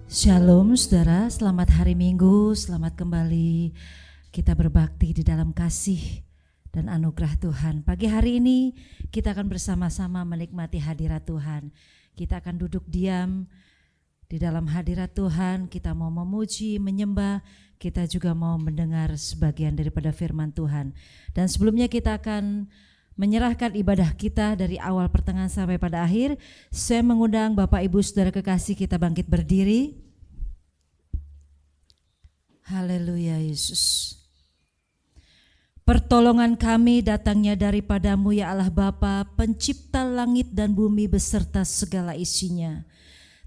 Shalom saudara, selamat hari Minggu, selamat kembali kita berbakti di dalam kasih dan anugerah Tuhan. Pagi hari ini kita akan bersama-sama menikmati hadirat Tuhan. Kita akan duduk diam di dalam hadirat Tuhan, kita mau memuji, menyembah, kita juga mau mendengar sebagian daripada firman Tuhan. Dan sebelumnya kita akan menyerahkan ibadah kita dari awal pertengahan sampai pada akhir. Saya mengundang Bapak Ibu Saudara kekasih kita bangkit berdiri. Haleluya Yesus. Pertolongan kami datangnya daripadamu ya Allah Bapa, pencipta langit dan bumi beserta segala isinya.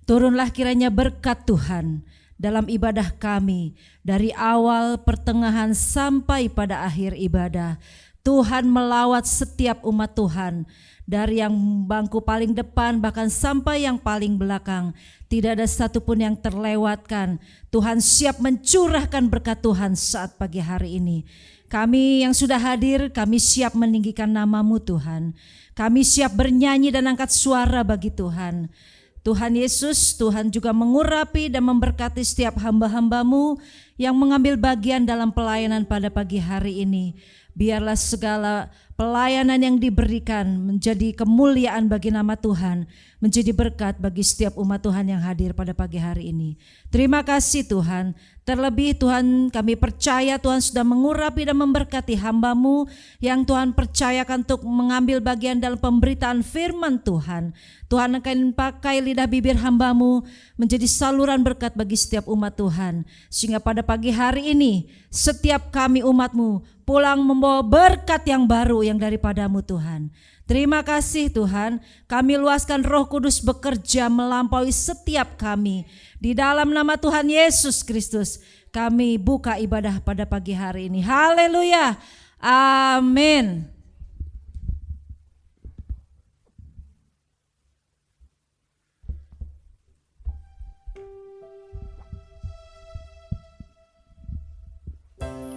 Turunlah kiranya berkat Tuhan dalam ibadah kami dari awal pertengahan sampai pada akhir ibadah. Tuhan melawat setiap umat Tuhan, dari yang bangku paling depan bahkan sampai yang paling belakang. Tidak ada satupun yang terlewatkan. Tuhan siap mencurahkan berkat Tuhan saat pagi hari ini. Kami yang sudah hadir, kami siap meninggikan nama-Mu Tuhan. Kami siap bernyanyi dan angkat suara bagi Tuhan. Tuhan Yesus, Tuhan juga mengurapi dan memberkati setiap hamba-hamba-Mu yang mengambil bagian dalam pelayanan pada pagi hari ini. Biarlah segala pelayanan yang diberikan menjadi kemuliaan bagi nama Tuhan, menjadi berkat bagi setiap umat Tuhan yang hadir pada pagi hari ini. Terima kasih Tuhan. Terlebih Tuhan, kami percaya Tuhan sudah mengurapi dan memberkati hamba-Mu yang Tuhan percayakan untuk mengambil bagian dalam pemberitaan firman Tuhan. Tuhan akan pakai lidah bibir hamba-Mu menjadi saluran berkat bagi setiap umat Tuhan. Sehingga pada pagi hari ini setiap kami umat-Mu pulang membawa berkat yang baru yang daripada-Mu Tuhan. Terima kasih Tuhan, kami luaskan Roh Kudus bekerja melampaui setiap kami. Di dalam nama Tuhan Yesus Kristus kami buka ibadah pada pagi hari ini. Haleluya, amin.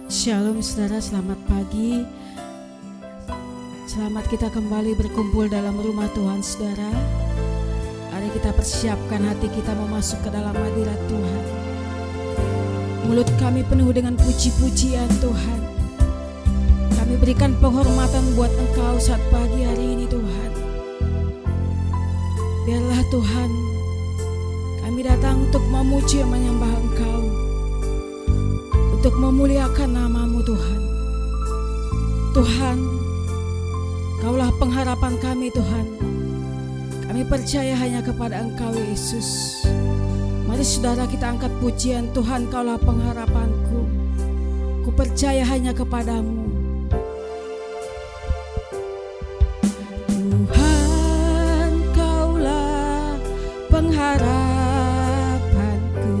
Shalom saudara, selamat pagi. Selamat kita kembali berkumpul dalam rumah Tuhan saudara. Mari kita persiapkan hati kita mau masuk ke dalam hadirat Tuhan. Mulut kami penuh dengan puji-pujian Tuhan. Kami berikan penghormatan buat Engkau saat pagi hari ini Tuhan. Biarlah Tuhan, kami datang untuk memuji dan menyembah Engkau, untuk memuliakan nama-Mu Tuhan. Tuhan, Kaulah pengharapan kami Tuhan. Kami percaya hanya kepada Engkau Yesus. Mari saudara kita angkat pujian. Tuhan, Kaulah pengharapanku. Ku percaya hanya kepadamu. Tuhan, Kaulah pengharapanku.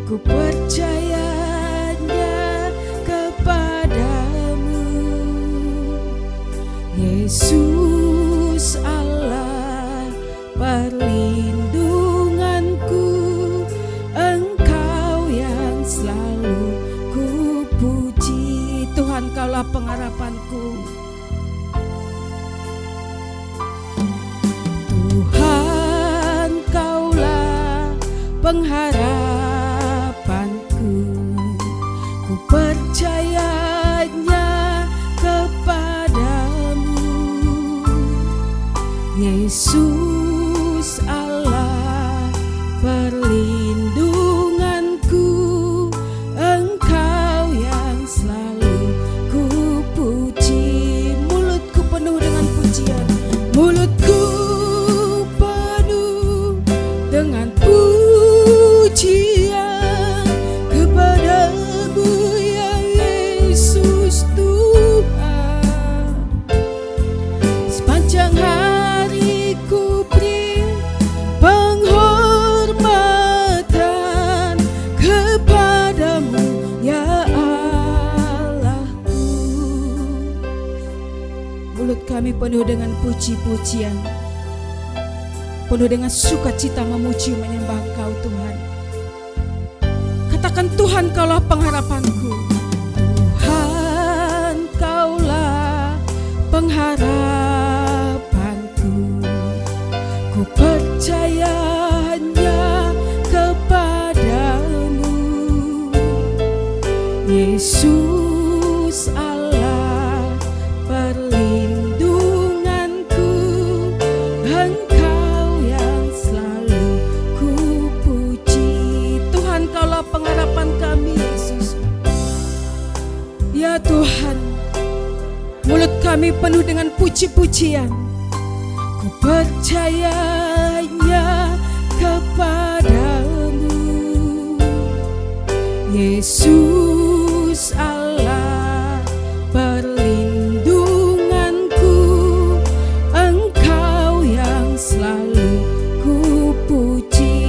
Ku percayanya kepadamu, Yesus Allah perlindunganku, Engkau yang selalu ku puji. Tuhan, Kaulah pengharapanku. Tuhan, Kaulah pengharapanku. Ku percayanya kepadamu, Yesus Allah perlindunganku, Engkau yang selalu ku puji. Mulutku penuh dengan pujian. Mulutku penuh dengan pujian kepadamu ya Yesus Tuhan. Sepanjang hari ku beri penghormatan kepadamu ya Allahku. Mulut kami penuh dengan puji-pujian, penuh dengan sukacita memuji menyembah Engkau Tuhan. Katakan, Tuhan, Kaulah pengharapanku. Tuhan, Kaulah pengharapanku. Ku percaya hanya kepada Yesus Allah perlindunganku, Engkau yang selalu ku puji. Tuhan, Kaulah pengharapan kami, Yesus. Ya Tuhan, mulut kami penuh dengan puji-pujian. Ku percaya hanya kepadamu, Yesus Allah perlindunganku, Engkau yang selalu ku puji.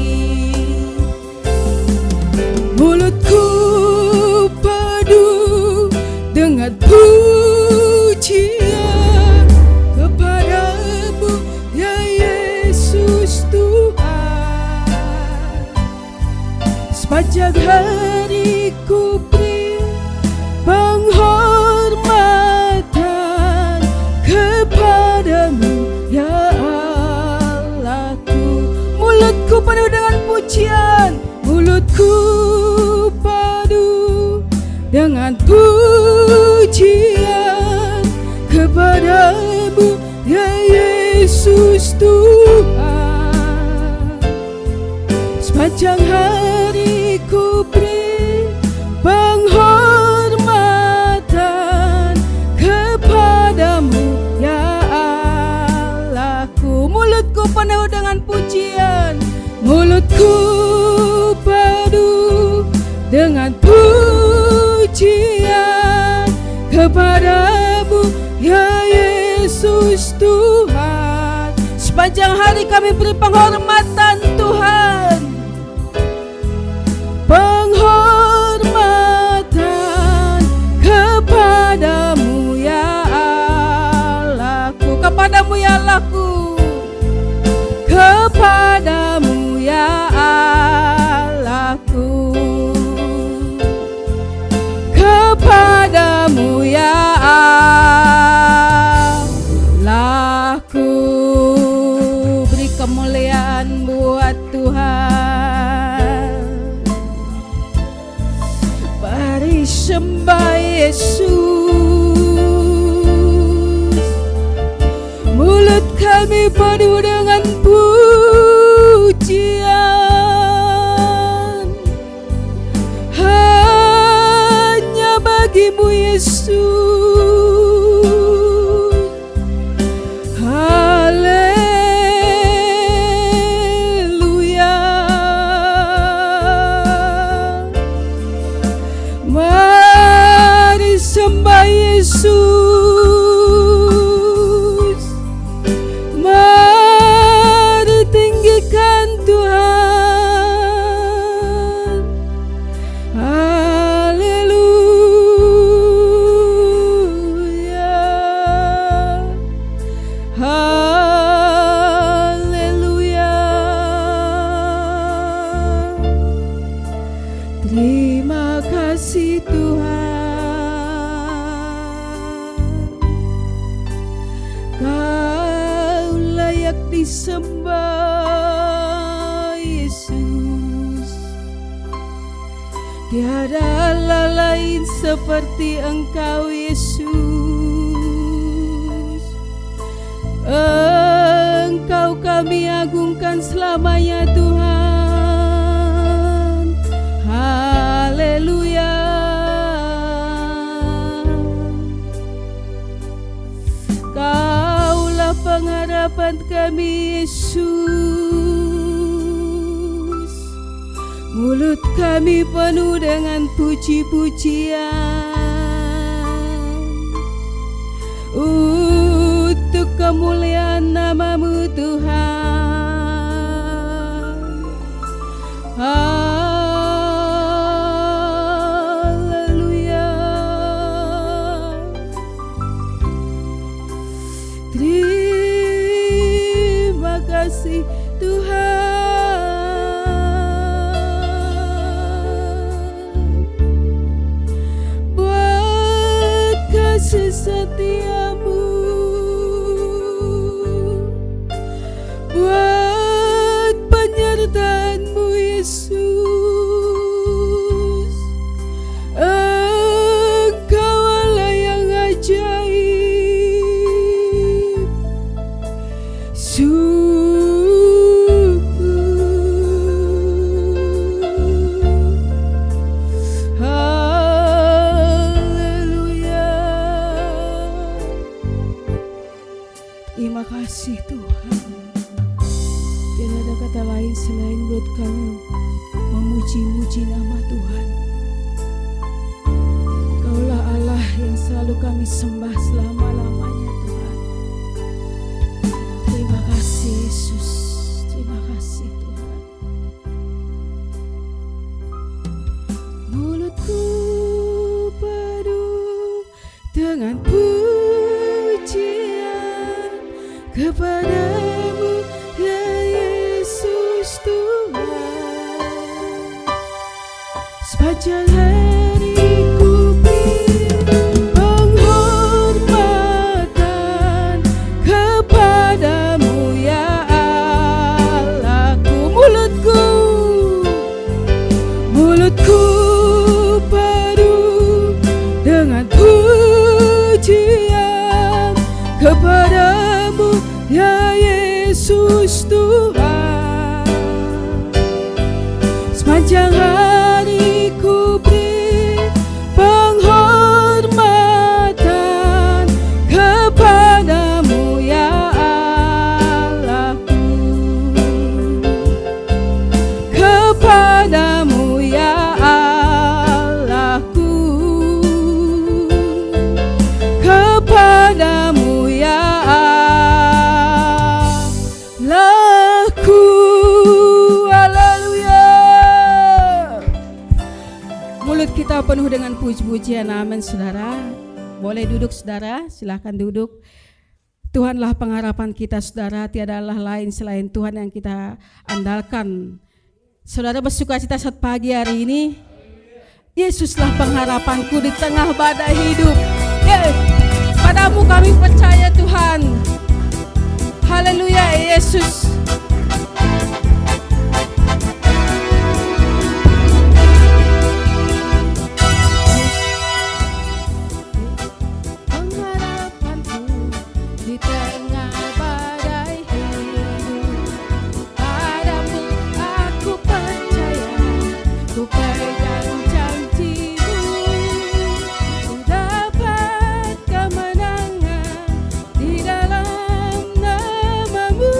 Mulutku penuh dengan pujian kepadamu, ya Yesus Tuhan. Sepanjang hari ku beri penghormatan kepadamu, ya Allahku. Mulutku penuh dengan pujian, mulutku penuh dengan pujian kepadamu, ya Yesus Tuhan. Sepanjang hari ku beri penghormatan kepadamu, ya Allahku. Mulutku penuh dengan pujian, mulutku penuh dengan pujian kepadamu, ya Yesus Tuhan. Sepanjang hari kami beri penghormatan Tuhan, penghormatan kepadamu, ya Allahku. Kepadamu, ya Allahku. Kepadamu, ya Allahku. Kepadamu, ya Allahku. Beri kemuliaan buat Tuhan. Mari sembah Yesus. Mulut kami penuh dengan pujian hanya bagimu, Yesus. Haleluya. Mari sembah Yesus. Mari tinggikan Tuhan. Haleluya. Haleluya. Terima kasih Tuhan, Kau layak disembah Yesus. Tiada Allah lain seperti Engkau, Yesus. Engkau kami agungkan selamanya, Tuhan. Haleluya. Kaulah pengharapan kami, Yesus. Mulut kami penuh dengan puji-pujian untuk kemuliaan nama-Mu, Tuhan. Haleluya. Terima kasih Tuhan buat kasih setia-Mu, buat penyertaan-Mu, Yesus. selalu kami sembah selama-lamanya Tuhan. Terima kasih Yesus, terima kasih Tuhan. Mulutku penuh dengan pujian kepadamu ya Yesus Tuhan. Sepanjang hari ku beri penghormatan kepadamu ya Allahku. Mulutku penuh dengan pujian kepadamu ya Yesus Tuhan. Sepanjang hari ku beri penghormatan kepadamu ya Allahku. Kepadamu ya Allahku. Kepadamu ya Allahku. Haleluya. Mulut kita penuh dengan puji-pujian. Amin saudara. Boleh duduk saudara, silakan duduk. Tuhanlah pengharapan kita saudara, tiada Allah lain selain Tuhan yang kita andalkan. Saudara bersukacita saat pagi hari ini. Yesuslah pengharapanku di tengah badai hidup. Padamu kami percaya Tuhan. Haleluya Yesus. Pengharapanku di tengah badai hidup. Padamu aku percaya, ku pegang janjimu. Ku dapat kemenangan di dalam namamu.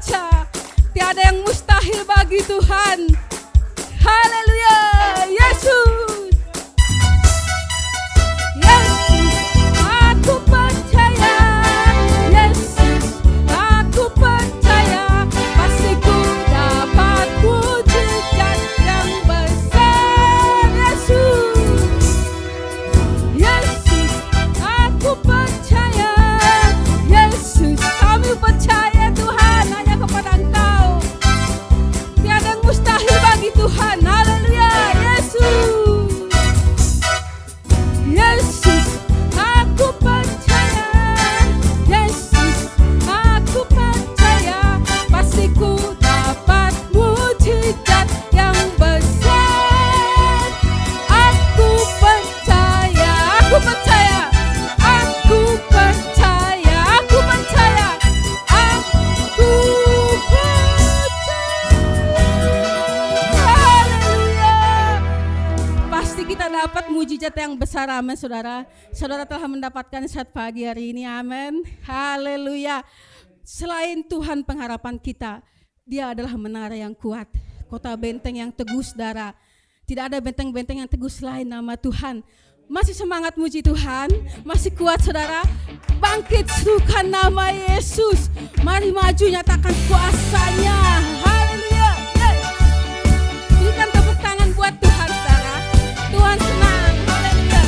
percaya tiada yang mustahil bagi Tuhan. Haleluya, Yesus. Yesus, aku percaya. Yesus, aku percaya. Pasti ku dapat mujizat yang besar. Yesus, Yesus, aku percaya. Yesus, kami percaya Tuhan hanya kepada Engkau. Tiada yang mustahil bagi Tuhan. Haleluya, Yesus. Yesus, aku percaya. Yesus, aku percaya. Pasti ku dapat mujizat yang besar. Aku percaya. Aku percaya. Aku percaya. Aku percaya. Aku percaya. Haleluya. Pasti kita dapat mujizat yang besar, amin saudara. Saudara telah mendapatkan saat pagi hari ini, amin. Haleluya. Selain Tuhan pengharapan kita, Dia adalah menara yang kuat, kota benteng yang teguh saudara. Tidak ada benteng-benteng yang teguh selain nama Tuhan. Masih semangat muji Tuhan, masih kuat saudara. Bangkit serukan nama Yesus. Mari maju nyatakan kuasanya. Haleluya. Berikan tepuk tangan buat Tuhan saudara. Tuhan senang. Haleluya.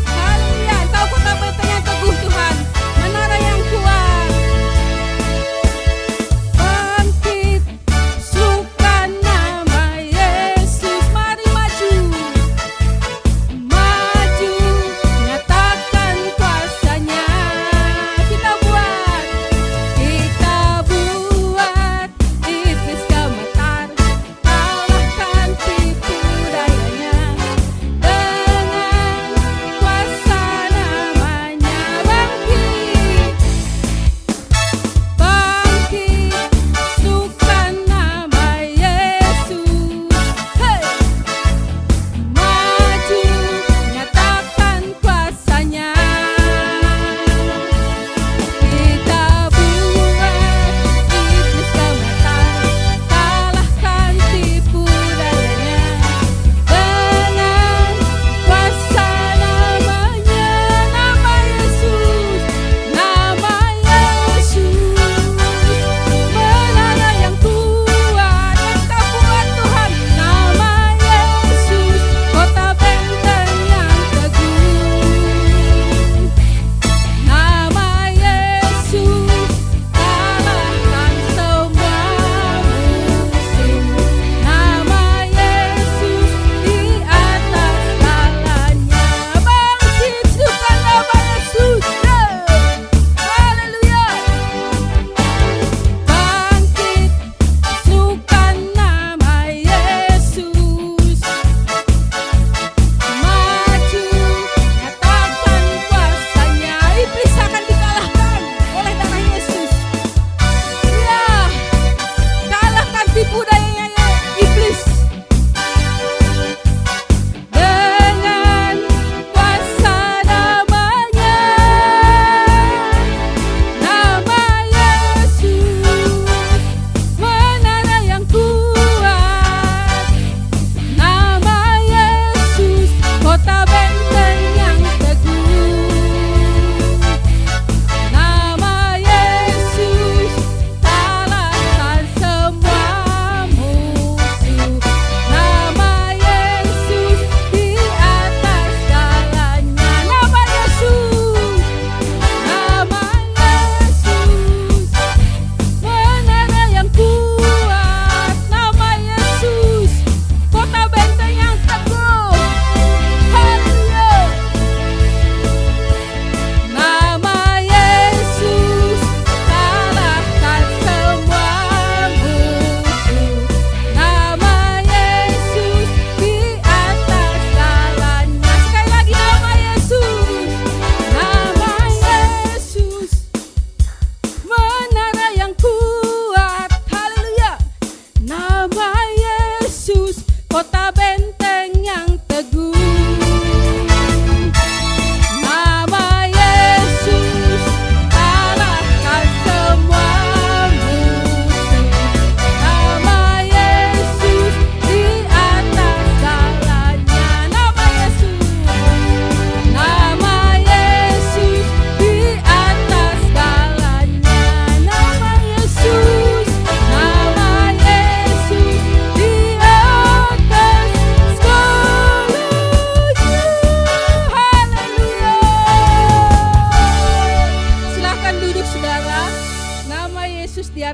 Haleluya. Engkau kota benteng yang teguh Tuhan, menara yang kuat. Bangkit serukan nama Yesus. Mari maju. Maju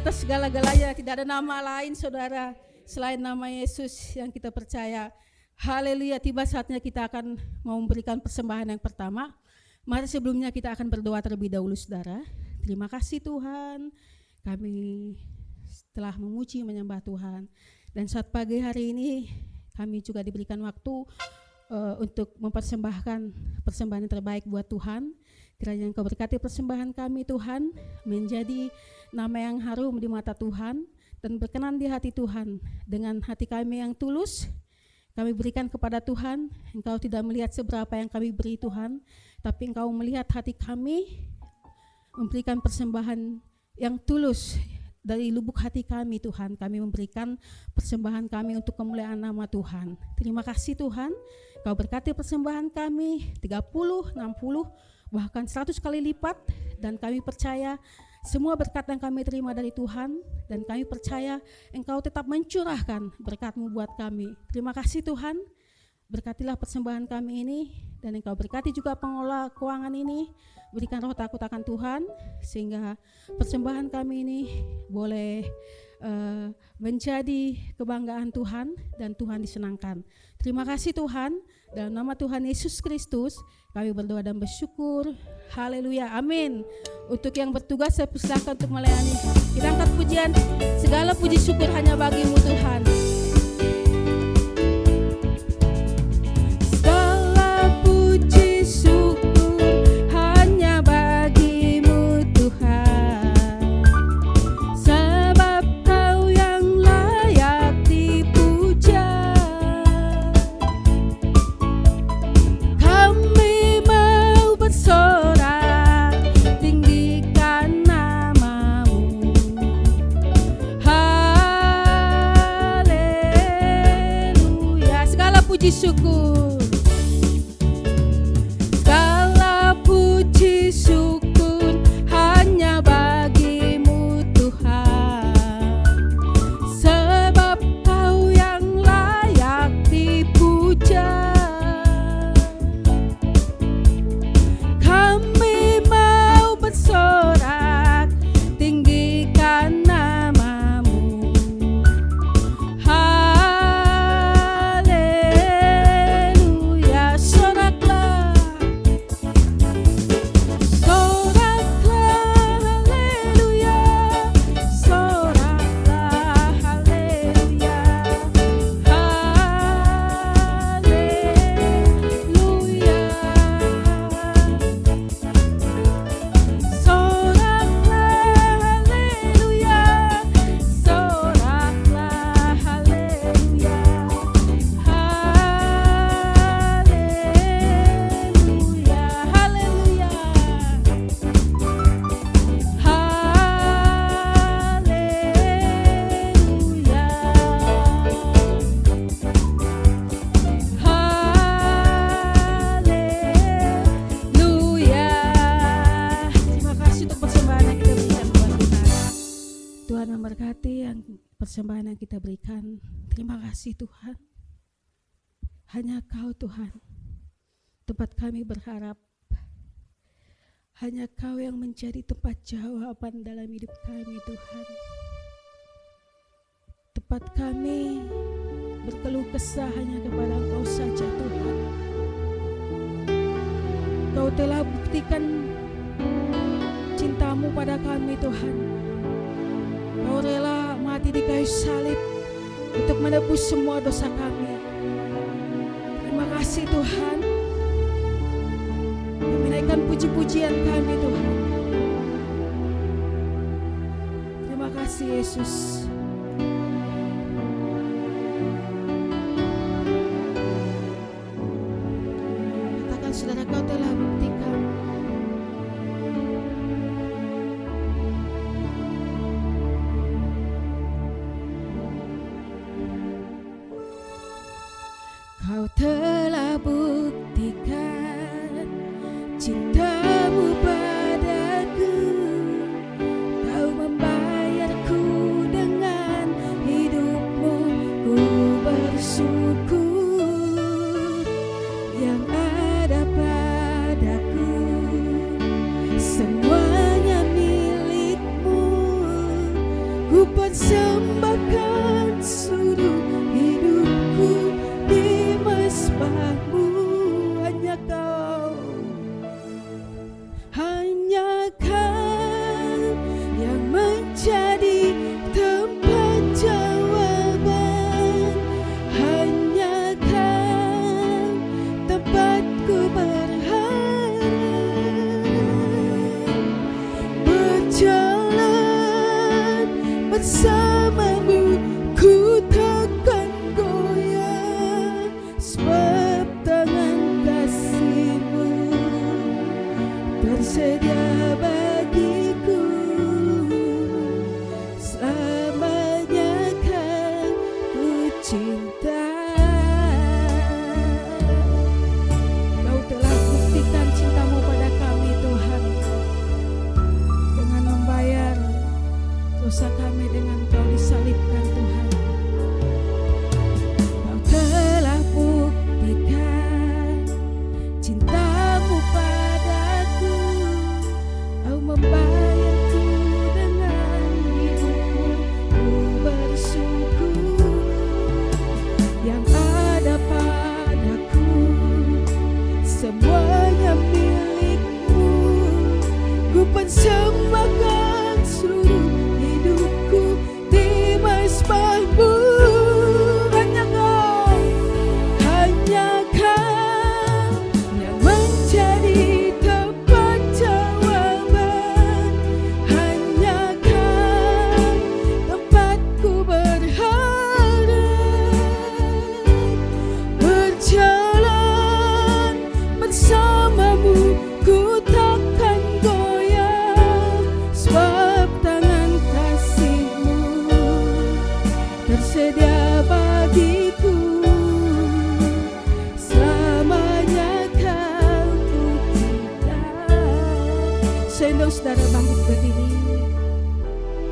atas segala-galanya, tidak ada nama lain saudara selain nama Yesus yang kita percaya. Haleluya, tiba saatnya kita akan mau memberikan persembahan yang pertama. Mari sebelumnya kita akan berdoa terlebih dahulu saudara. Terima kasih Tuhan, kami telah memuji menyembah Tuhan. Dan saat pagi hari ini kami juga diberikan waktu untuk mempersembahkan persembahan yang terbaik buat Tuhan. Kiranya Engkau berkati persembahan kami Tuhan, menjadi nama yang harum di mata Tuhan dan berkenan di hati Tuhan. Dengan hati kami yang tulus, kami berikan kepada Tuhan. Engkau tidak melihat seberapa yang kami beri Tuhan, tapi Engkau melihat hati kami, memberikan persembahan yang tulus. Dari lubuk hati kami Tuhan, kami memberikan persembahan kami untuk kemuliaan nama Tuhan. Terima kasih Tuhan, Kau berkati persembahan kami 30, 60, bahkan 100 kali lipat. Dan kami percaya semua berkat yang kami terima dari Tuhan, dan kami percaya Engkau tetap mencurahkan berkat-Mu buat kami. Terima kasih Tuhan, berkatilah persembahan kami ini, dan Engkau berkati juga pengelola keuangan ini. Berikan roh takut akan Tuhan, sehingga persembahan kami ini boleh menjadi kebanggaan Tuhan, dan Tuhan disenangkan. Terima kasih Tuhan, dalam nama Tuhan Yesus Kristus kami berdoa dan bersyukur. Haleluya, amin. Untuk yang bertugas saya persilakan untuk melayani. Kita angkat pujian, segala puji syukur hanya bagi-Mu Tuhan. Syukur, segala puji syukur hanya bagi-Mu Tuhan, sebab Kau yang layak dipuja. Kami mau bersorak tinggikan nama-Mu. Persembahan yang kita berikan, terima kasih Tuhan. Hanya Kau Tuhan tempat kami berharap, hanya Kau yang menjadi tempat jawaban dalam hidup kami Tuhan. Tempat kami berkeluh kesah hanya kepada Engkau saja Tuhan. Kau telah buktikan cinta-Mu pada kami Tuhan. Kau rela mati di kayu salib untuk menebus semua dosa kami. Terima kasih Tuhan. Kami naikkan puji-pujian kami Tuhan. Terima kasih Yesus. Katakan saudara, Kau telah buktikan. Kau telah buktikan cinta-Mu padaku. Kau membayarku dengan hidup-Mu. Ku bersyukur yang ada padaku. Semuanya milik-Mu. tersedia bagiku, selamanya kan ku cinta. Kau telah buktikan cintamu pada kami Tuhan, dengan membayar dosa kami dengan kau disalibkan Tuhan. Kau telah buktikan cintamu padaku, kau membayarku dengan hidupmu. Ku bersyukur yang ada padaku, semuanya milikmu. Ku persembahkan seluruh hidupku di mesbahmu. Hanya kau yang menjadi tempat jawaban. Hanya kau tempatku berharap, berjalan bersamamu. Ku takkan goyah, sebab tangan kasih-Mu tersedia bagiku, selamanya kau ku cinta. Sehingga saudara bangkit berdiri,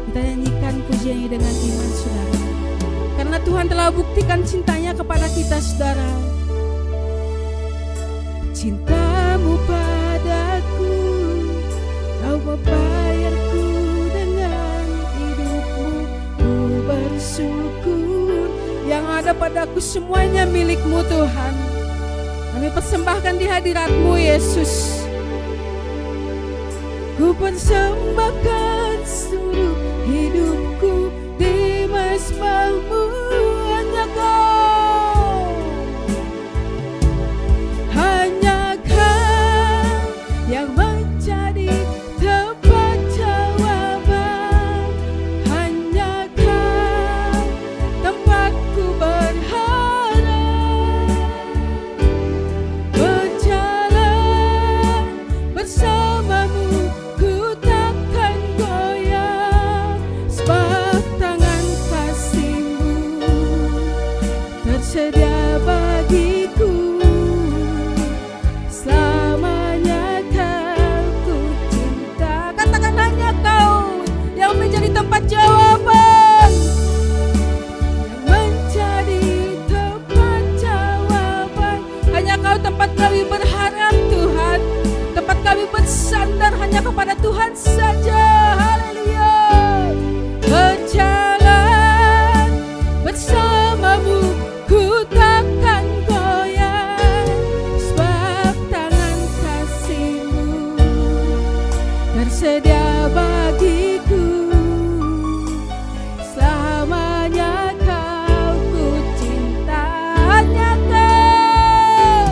kita nyanyikan pujian ini dengan iman saudara, karena Tuhan telah buktikan cintanya kepada kita saudara. Cintamu padaku, kau membayarku dengan hidupmu. Ku bersyukur yang ada padaku semuanya milik-Mu Tuhan. Kami persembahkan di hadirat-Mu Yesus. Ku persembahkan seluruh hidupku di mesbah-Mu. Hanya kau, hanya kau yang menjadi tempat jawaban. Hanya kau tempatku berharap, berjalan bersamamu. Ku takkan goyah, sebab tangan kasih-Mu tersedia bagiku, selamanya kau ku cinta. Katakan hanya kau yang menjadi tempat jawaban, yang menjadi tempat jawaban. Hanya kau tempat kami berharap Tuhan, tempat kami bersandar hanya kepada Tuhan saja. Haleluya. Berjalan bersamamu, ku takkan goyah, sebab tangan kasih-Mu tersedia bagiku, selamanya kau ku cinta. Hanya kau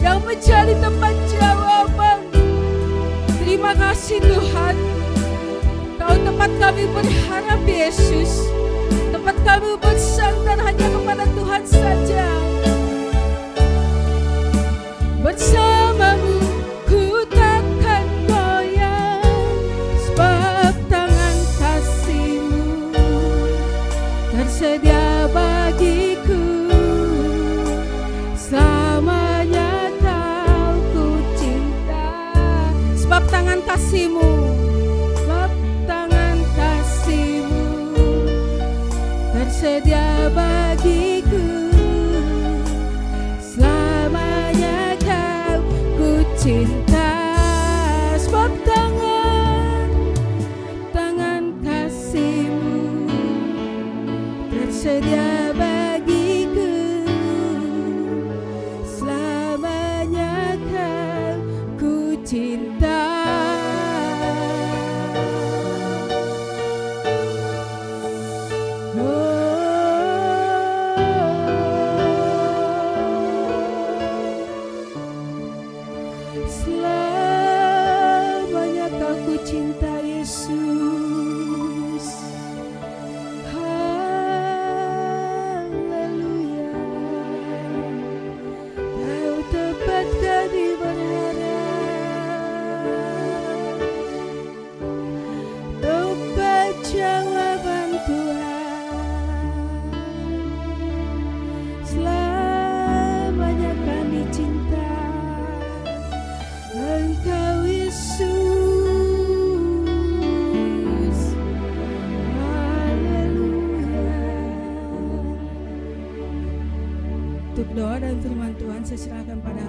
yang menjadi tempat jawaban. Terima kasih Tuhan, Kau tempat kami berharap Yesus, tempat kami bersandar hanya kepada Tuhan saja. Bersamamu ku takkan goyah, sebab tangan kasih-Mu tersedia bagiku, selamanya kau ku cinta. Sebab tangan kasih-Mu, sebab tangan kasih-Mu tersedia bagiku, selamanya kau ku cinta. Sebab tangan kasih-Mu tersedia bagiku, selamanya kau ku cinta. Oh,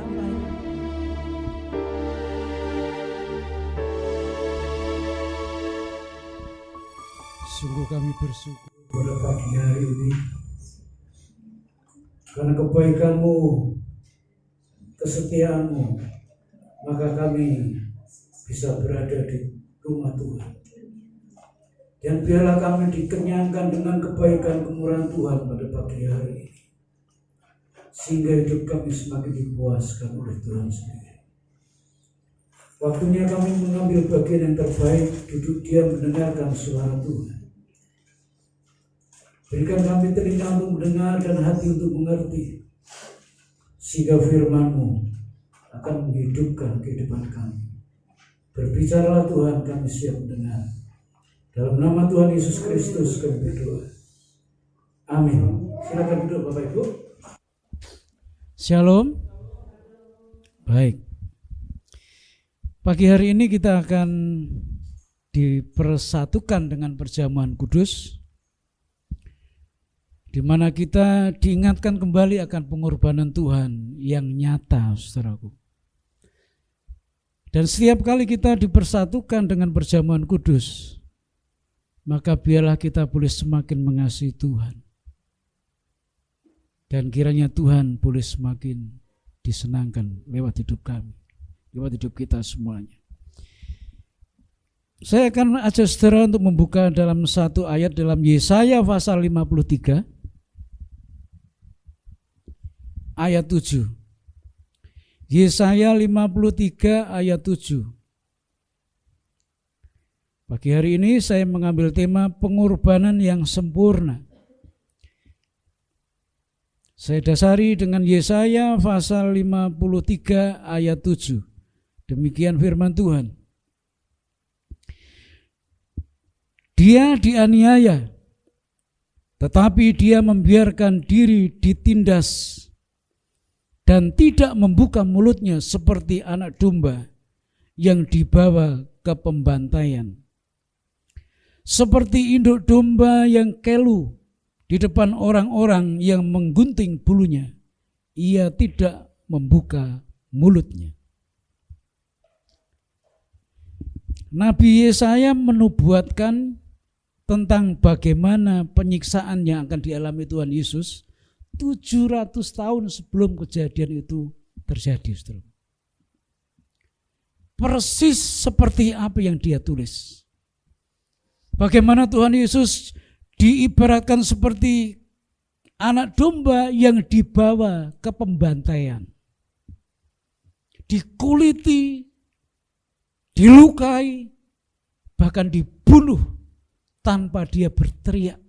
hamba-Nya. Sungguh kami bersyukur pada pagi hari ini karena kebaikan-Mu, kesetiaan-Mu, maka kami bisa berada di rumah Tuhan. Dan biarlah kami dikenyangkan dengan kebaikan kemurahan Tuhan pada pagi hari ini, sehingga hidup kami semakin dipuaskan oleh Tuhan sendiri. Waktunya kami mengambil bagian yang terbaik, duduk diam mendengarkan suara Tuhan. Berikan kami telinga untuk mendengar dan hati untuk mengerti, sehingga firman-Mu akan menghidupkan kehidupan kami. Berbicaralah Tuhan, kami siap mendengar. Dalam nama Tuhan Yesus Kristus kami berdoa. Amin. Silakan duduk Bapak Ibu. Shalom. Baik. Pagi hari ini kita akan dipersatukan dengan perjamuan kudus, di mana kita diingatkan kembali akan pengorbanan Tuhan yang nyata, saudaraku. Dan setiap kali kita dipersatukan dengan perjamuan kudus, maka biarlah kita boleh semakin mengasihi Tuhan. Dan kiranya Tuhan boleh semakin disenangkan lewat hidup kami, lewat hidup kita semuanya. Saya akan ajak saudara untuk membuka dalam satu ayat dalam Yesaya pasal 53 ayat 7. Yesaya 53 ayat 7. Pagi hari ini saya mengambil tema pengorbanan yang sempurna. Saya dasari dengan Yesaya pasal 53 ayat 7. Demikian firman Tuhan. Dia dianiaya, tetapi dia membiarkan diri ditindas dan tidak membuka mulutnya seperti anak domba yang dibawa ke pembantaian. Seperti induk domba yang kelu di depan orang-orang yang menggunting bulunya, ia tidak membuka mulutnya. Nabi Yesaya menubuatkan tentang bagaimana penyiksaan yang akan dialami Tuhan Yesus 700 tahun sebelum kejadian itu terjadi. Persis seperti apa yang dia tulis. Bagaimana Tuhan Yesus diibaratkan seperti anak domba yang dibawa ke pembantaian. Dikuliti, dilukai, bahkan dibunuh tanpa dia berteriak.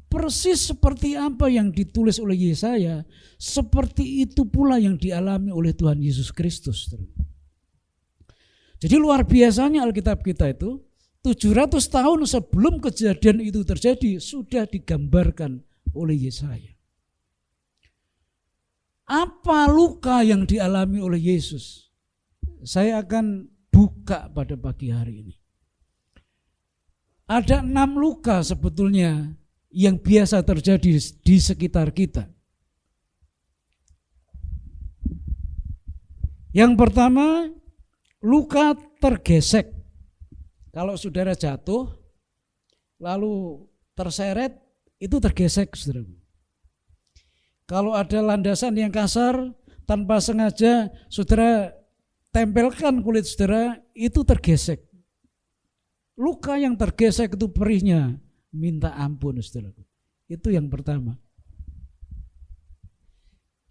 Persis seperti apa yang ditulis oleh Yesaya, seperti itu pula yang dialami oleh Tuhan Yesus Kristus. Jadi luar biasanya Alkitab kita itu 700 tahun sebelum kejadian itu terjadi sudah digambarkan oleh Yesaya. Apa luka yang dialami oleh Yesus? Saya akan buka pada pagi hari ini. Ada 6 luka sebetulnya yang biasa terjadi di sekitar kita. Yang pertama, luka tergesek. Kalau saudara jatuh, lalu terseret, itu tergesek, saudara. Kalau ada landasan yang kasar, tanpa sengaja saudara tempelkan kulit saudara, itu tergesek. Luka yang tergesek itu perihnya minta ampun, saudara. Itu yang pertama.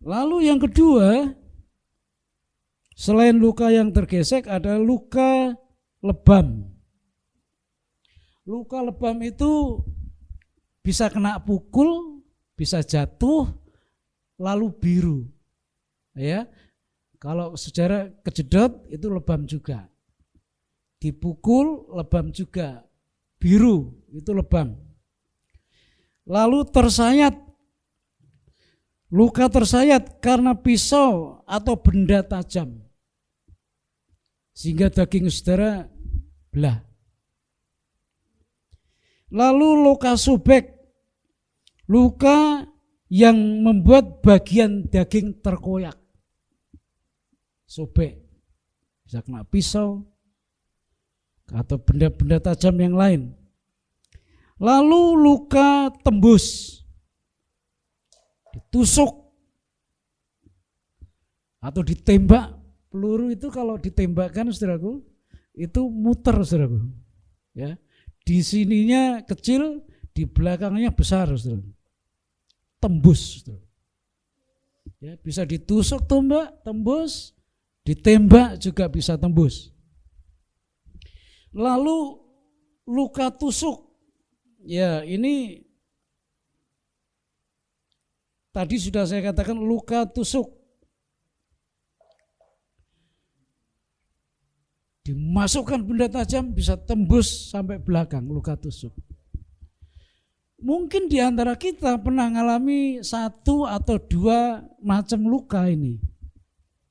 Lalu yang kedua, selain luka yang tergesek ada luka lebam. Luka lebam itu bisa kena pukul, bisa jatuh, lalu biru. Ya, kalau saudara kejedot itu lebam juga. Dipukul lebam juga. Biru itu lebam. Lalu tersayat. Luka tersayat karena pisau atau benda tajam. Sehingga daging saudara belah. Lalu luka sobek. Luka yang membuat bagian daging terkoyak, sobek, bisa kena pisau atau benda-benda tajam yang lain. Lalu luka tembus, ditusuk atau ditembak. Peluru itu kalau ditembakkan, saudaraku, itu muter, saudaraku. Ya, di sininya kecil, di belakangnya besar, saudara. Tembus, saudara. Ya, bisa ditusuk tombak, tembus, ditembak juga bisa tembus. Lalu luka tusuk, ya ini tadi sudah saya katakan luka tusuk. Dimasukkan benda tajam bisa tembus sampai belakang, luka tusuk. Mungkin di antara kita pernah mengalami satu atau dua macam luka ini.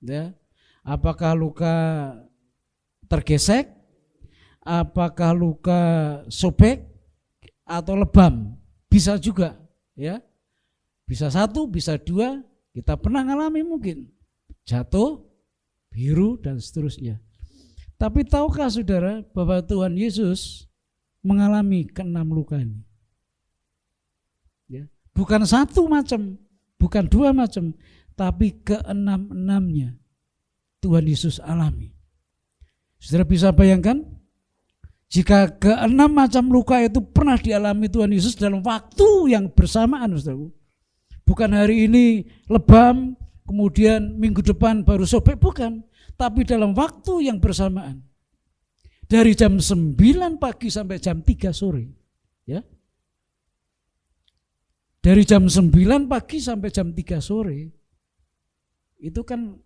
Ya. Apakah luka tergesek, apakah luka sobek atau lebam, bisa juga, ya. Bisa satu, bisa dua, kita pernah mengalami mungkin jatuh, biru dan seterusnya. Tapi tahukah saudara bahwa Tuhan Yesus mengalami keenam luka ini? Ya, bukan satu macam, bukan dua macam, tapi keenam-enamnya Tuhan Yesus alami. Saudara bisa bayangkan, jika keenam macam luka itu pernah dialami Tuhan Yesus dalam waktu yang bersamaan, saudara. Bukan hari ini lebam, kemudian minggu depan baru sobek, bukan. Tapi dalam waktu yang bersamaan. Dari jam 9 pagi sampai jam 3 sore. Ya. Dari jam 9 pagi sampai jam 3 sore. Itu kan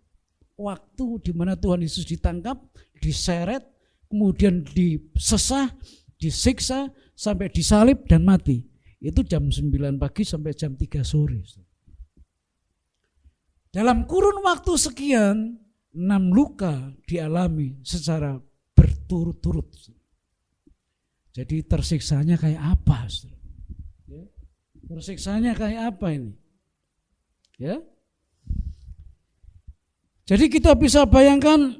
waktu di mana Tuhan Yesus ditangkap, diseret, kemudian disesah, disiksa, sampai disalib dan mati. Itu jam 9 pagi sampai jam 3 sore. Dalam kurun waktu sekian, 6 luka dialami secara berturut-turut. Jadi tersiksanya kayak apa? Ya. Tersiksanya kayak apa ini? Ya. Jadi kita bisa bayangkan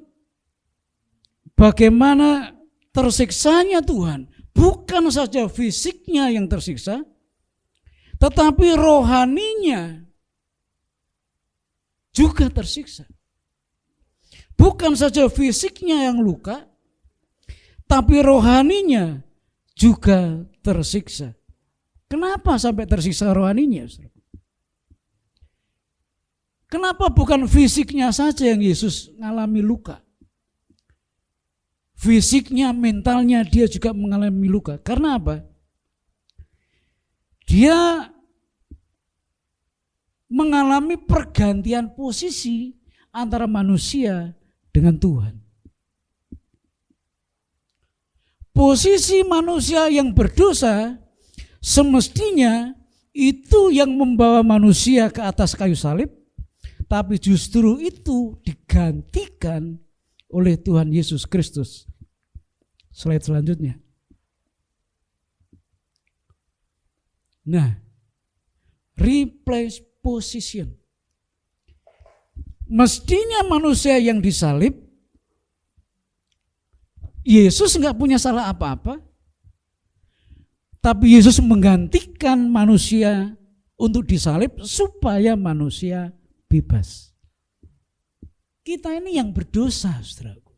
bagaimana tersiksanya Tuhan. Bukan saja fisiknya yang tersiksa, tetapi rohaninya juga tersiksa. Bukan saja fisiknya yang luka, tapi rohaninya juga tersiksa. Kenapa sampai tersiksa rohaninya? Kenapa bukan fisiknya saja yang Yesus mengalami luka? Fisiknya, mentalnya dia juga mengalami luka. Karena apa? Dia mengalami pergantian posisi antara manusia dengan Tuhan. Posisi manusia yang berdosa semestinya itu yang membawa manusia ke atas kayu salib, tapi justru itu digantikan oleh Tuhan Yesus Kristus. Slide selanjutnya. Nah, replace position. Mestinya manusia yang disalib, Yesus enggak punya salah apa-apa, tapi Yesus menggantikan manusia untuk disalib supaya manusia bebas. Kita ini yang berdosa, saudaraku.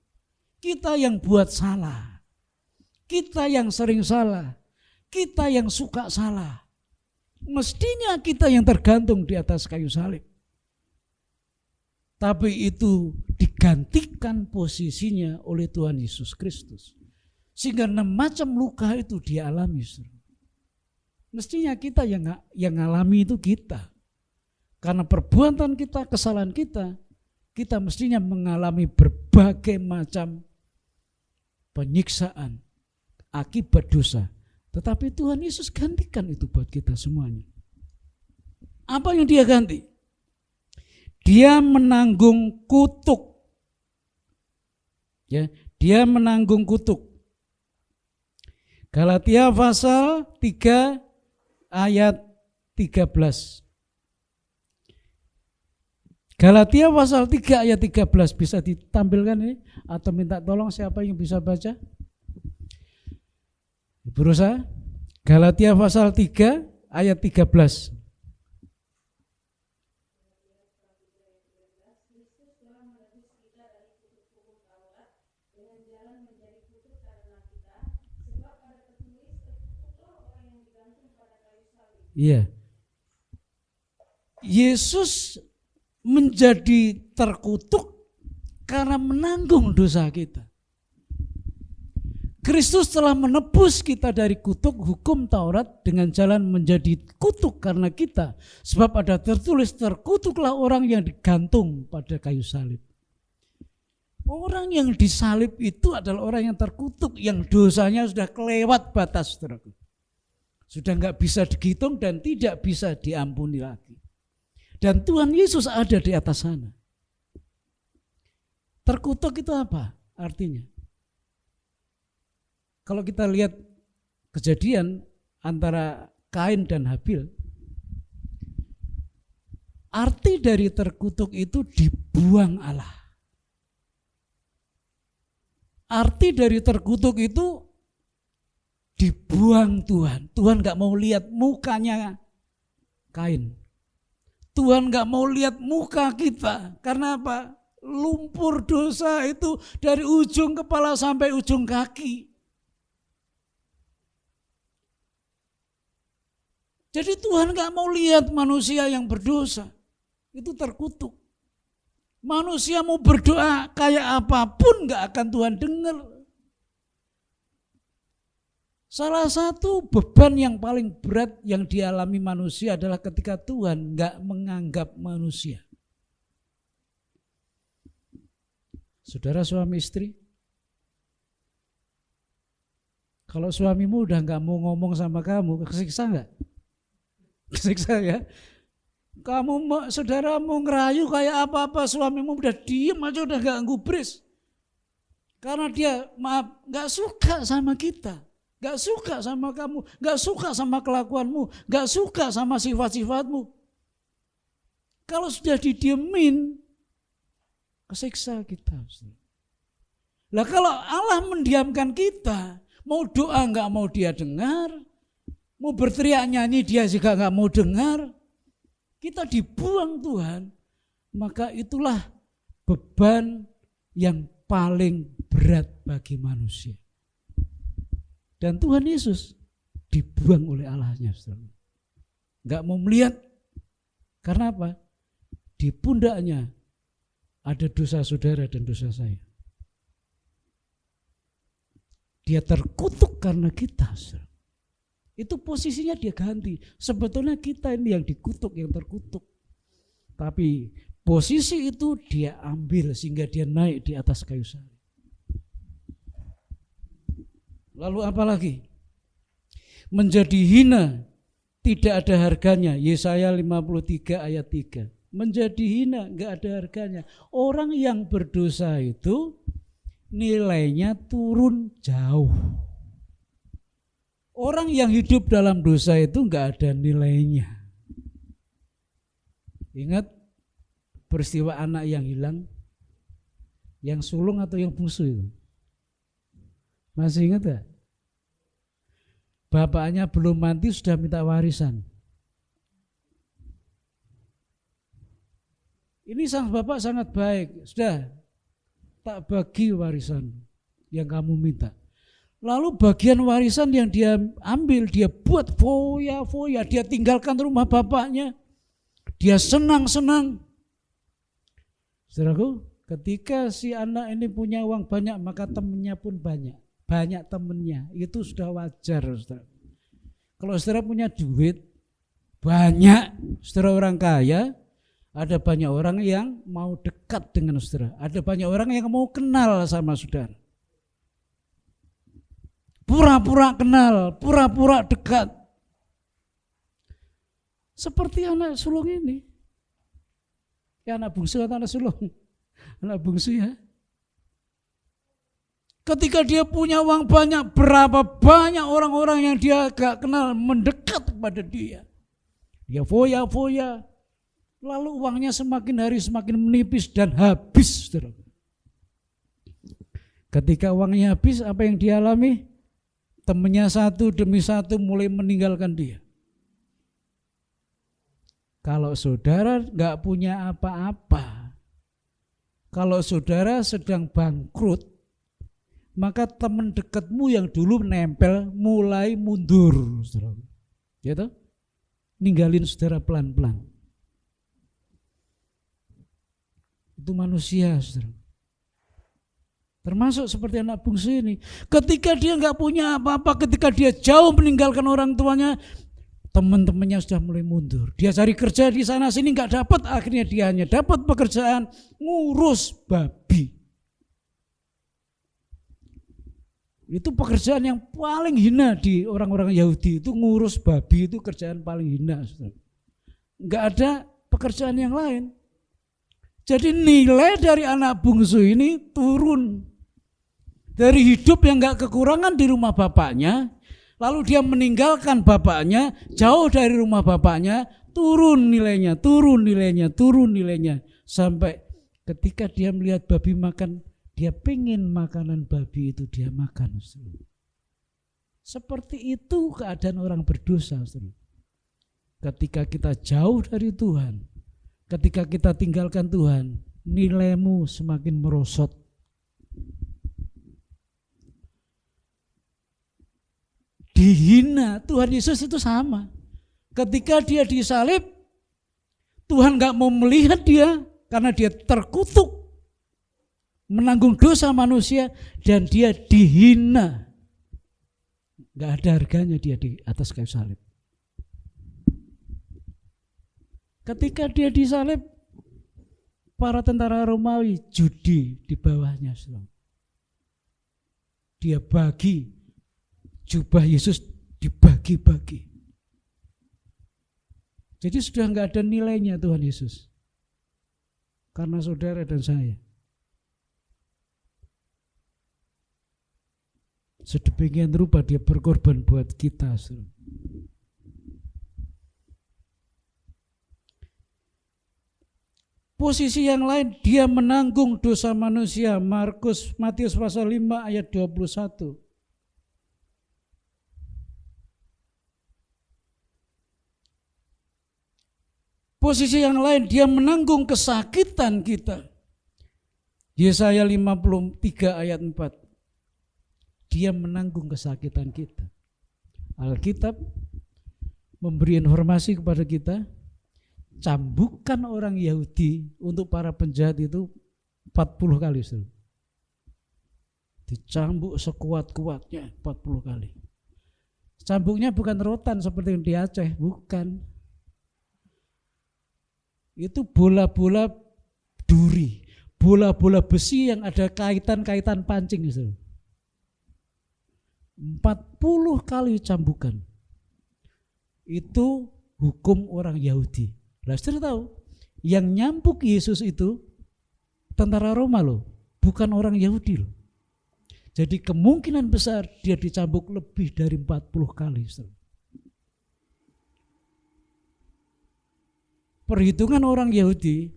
Kita yang buat salah. Kita yang sering salah. Kita yang suka salah. Mestinya kita yang tergantung di atas kayu salib. Tapi itu digantikan posisinya oleh Tuhan Yesus Kristus. Sehingga 6 macam luka itu dia alami. Mestinya kita yang alami itu kita. Karena perbuatan kita, kesalahan kita, kita mestinya mengalami berbagai macam penyiksaan akibat dosa. Tetapi Tuhan Yesus gantikan itu buat kita semuanya. Apa yang dia ganti? Dia menanggung kutuk. Ya, dia menanggung kutuk. Galatia pasal 3 ayat 13. Galatia pasal 3 ayat 13 bisa ditampilkan ini atau minta tolong siapa yang bisa baca? Berusaha. Galatia pasal 3 ayat 13. Iya. Yesus menjadi terkutuk karena menanggung dosa kita. Kristus telah menebus kita dari kutuk hukum Taurat dengan jalan menjadi kutuk karena kita. Sebab ada tertulis, terkutuklah orang yang digantung pada kayu salib. Orang yang disalib itu adalah orang yang terkutuk, yang dosanya sudah kelewat batas, saudaraku. Sudah enggak bisa dihitung dan tidak bisa diampuni lagi. Dan Tuhan Yesus ada di atas sana. Terkutuk itu apa artinya? Kalau kita lihat kejadian antara Kain dan Habil, arti dari terkutuk itu dibuang Allah. Arti dari terkutuk itu dibuang Tuhan. Tuhan gak mau lihat mukanya Kain. Tuhan gak mau lihat muka kita. Karena apa? Lumpur dosa itu dari ujung kepala sampai ujung kaki. Jadi Tuhan gak mau lihat manusia yang berdosa. Itu terkutuk. Manusia mau berdoa kayak apapun gak akan Tuhan dengar. Salah satu beban yang paling berat yang dialami manusia adalah ketika Tuhan enggak menganggap manusia. Saudara suami istri, kalau suamimu udah enggak mau ngomong sama kamu, kesiksa enggak? Kesiksa ya? Saudara mau ngerayu kayak apa-apa, suamimu udah diem aja udah enggak gubris. Karena dia enggak suka sama kita. Gak suka sama kamu, gak suka sama kelakuanmu, gak suka sama sifat-sifatmu. Kalau sudah didiemin, kesiksa kita. Lah kalau Allah mendiamkan kita, mau doa gak mau dia dengar, mau berteriak nyanyi dia juga gak mau dengar, kita dibuang Tuhan, maka itulah beban yang paling berat bagi manusia. Dan Tuhan Yesus dibuang oleh Allahnya. Enggak mau melihat. Karena apa? Di pundaknya ada dosa saudara dan dosa saya. Dia terkutuk karena kita. Itu posisinya dia ganti. Sebetulnya kita ini yang dikutuk, yang terkutuk. Tapi posisi itu dia ambil sehingga dia naik di atas kayu salib. Lalu apa lagi? Menjadi hina, tidak ada harganya. Yesaya 53 ayat 3. Menjadi hina, enggak ada harganya. Orang yang berdosa itu nilainya turun jauh. Orang yang hidup dalam dosa itu enggak ada nilainya. Ingat peristiwa anak yang hilang, yang sulung atau yang bungsu itu? Masih ingat gak? Bapaknya belum mati sudah minta warisan. Ini sang bapak sangat baik. Sudah, tak bagi warisan yang kamu minta. Lalu bagian warisan yang dia ambil, dia buat foya-foya. Dia tinggalkan rumah bapaknya. Dia senang-senang. Saudaraku, ketika si anak ini punya uang banyak, maka temannya pun banyak. Banyak temennya, itu sudah wajar, saudara. Kalau saudara punya duit banyak, saudara orang kaya, ada banyak orang yang mau dekat dengan saudara, ada banyak orang yang mau kenal sama saudara. Pura-pura kenal, pura-pura dekat. Seperti anak sulung ini. Ya, anak bungsu atau anak sulung? Anak bungsu ya. Ketika dia punya uang banyak, berapa banyak orang-orang yang dia gak kenal mendekat kepada dia. Dia foya-foya. Lalu uangnya semakin hari semakin menipis dan habis. Saudara. Ketika uangnya habis, apa yang dialami? Temannya satu demi satu mulai meninggalkan dia. Kalau saudara nggak punya apa-apa, kalau saudara sedang bangkrut, maka teman dekatmu yang dulu nempel mulai mundur, saudara. Gitu? Ninggalin saudara pelan-pelan. Itu manusia, saudara. Termasuk seperti anak bungsu ini. Ketika dia nggak punya apa-apa, ketika dia jauh meninggalkan orang tuanya, teman-temannya sudah mulai mundur. Dia cari kerja di sana sini nggak dapat, akhirnya dia hanya dapat pekerjaan ngurus babi. Itu pekerjaan yang paling hina di orang-orang Yahudi, itu ngurus babi, itu kerjaan paling hina. Nggak ada pekerjaan yang lain. Jadi nilai dari anak bungsu ini turun. Dari hidup yang nggak kekurangan di rumah bapaknya, lalu dia meninggalkan bapaknya, jauh dari rumah bapaknya, turun nilainya, sampai ketika dia melihat babi makan, dia pengen makanan babi itu dia makan. Seperti itu keadaan orang berdosa. Ketika kita jauh dari Tuhan, ketika kita tinggalkan Tuhan, nilaimu semakin merosot. Dihina, Tuhan Yesus itu sama. Ketika dia disalib, Tuhan gak mau melihat dia karena dia terkutuk, menanggung dosa manusia, dan dia dihina. Gak ada harganya dia di atas kayu salib. Ketika dia disalib, para tentara Romawi judi di bawahnya. Dia bagi jubah Yesus, dibagi-bagi. Jadi sudah enggak ada nilainya Tuhan Yesus. Karena saudara dan saya. Sedemikian rupa dia berkorban buat kita. Posisi yang lain, dia menanggung dosa manusia. Matius pasal 5 ayat 21. Posisi yang lain, dia menanggung kesakitan kita. Yesaya 53 ayat 4. Dia menanggung kesakitan kita. Alkitab memberi informasi kepada kita, cambukan orang Yahudi untuk para penjahat itu 40 kali. Dicambuk sekuat-kuatnya 40 kali. Cambuknya bukan rotan seperti yang di Aceh, bukan. Itu bola-bola duri, bola-bola besi yang ada kaitan-kaitan pancing. 40 kali cambukan. Itu hukum orang Yahudi. Lah saudara tahu, yang nyambuk Yesus itu tentara Roma loh, bukan orang Yahudi loh. Jadi kemungkinan besar dia dicambuk lebih dari 40 kali. Saudara. Perhitungan orang Yahudi,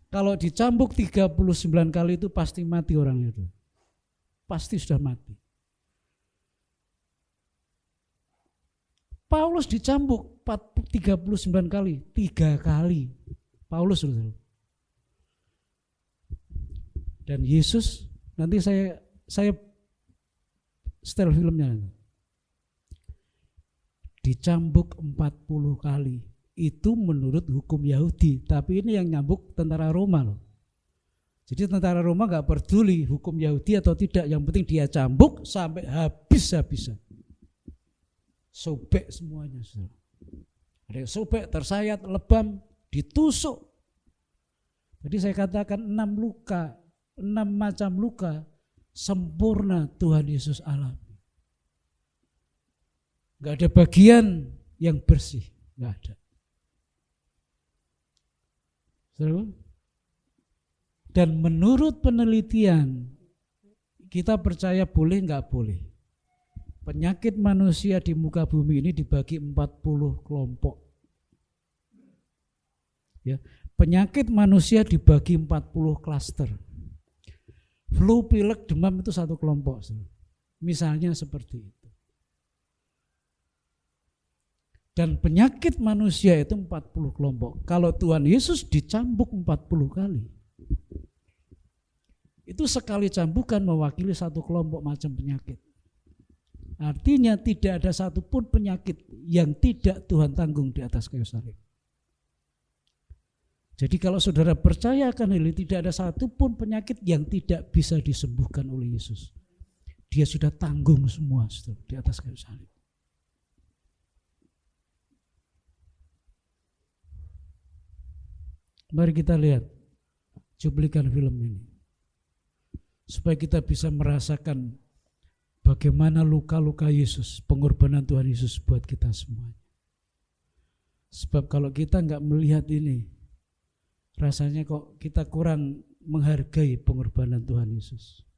kalau dicambuk 39 kali itu pasti mati orangnya itu. Pasti sudah mati. Paulus dicambuk 39 kali, 3 kali. Paulus. Dan Yesus, nanti saya setel filmnya. Dicambuk 40 kali. Itu menurut hukum Yahudi, tapi ini yang nyambuk tentara Roma loh. Jadi tentara Roma gak peduli hukum Yahudi atau tidak, yang penting dia cambuk sampai habis-habisan. Sobek semuanya. Ada yang sobek, tersayat, lebam, ditusuk. Jadi saya katakan 6 macam luka sempurna Tuhan Yesus alami. Gak ada bagian yang bersih, gak ada. Dan menurut penelitian, kita percaya boleh nggak boleh, penyakit manusia di muka bumi ini dibagi 40 kelompok. Ya, penyakit manusia dibagi 40 klaster. Flu, pilek, demam itu satu kelompok. Misalnya seperti itu. Dan penyakit manusia itu 40 kelompok. Kalau Tuhan Yesus dicambuk 40 kali. Itu sekali cambukan mewakili satu kelompok macam penyakit. Artinya tidak ada satupun penyakit yang tidak Tuhan tanggung di atas kayu salib. Jadi kalau saudara percaya akan hal ini, tidak ada satupun penyakit yang tidak bisa disembuhkan oleh Yesus. Dia sudah tanggung semua di atas kayu salib. Mari kita lihat cuplikan film ini. Supaya kita bisa merasakan bagaimana luka-luka Yesus, pengorbanan Tuhan Yesus buat kita semua. Sebab kalau kita nggak melihat ini, rasanya kok kita kurang menghargai pengorbanan Tuhan Yesus.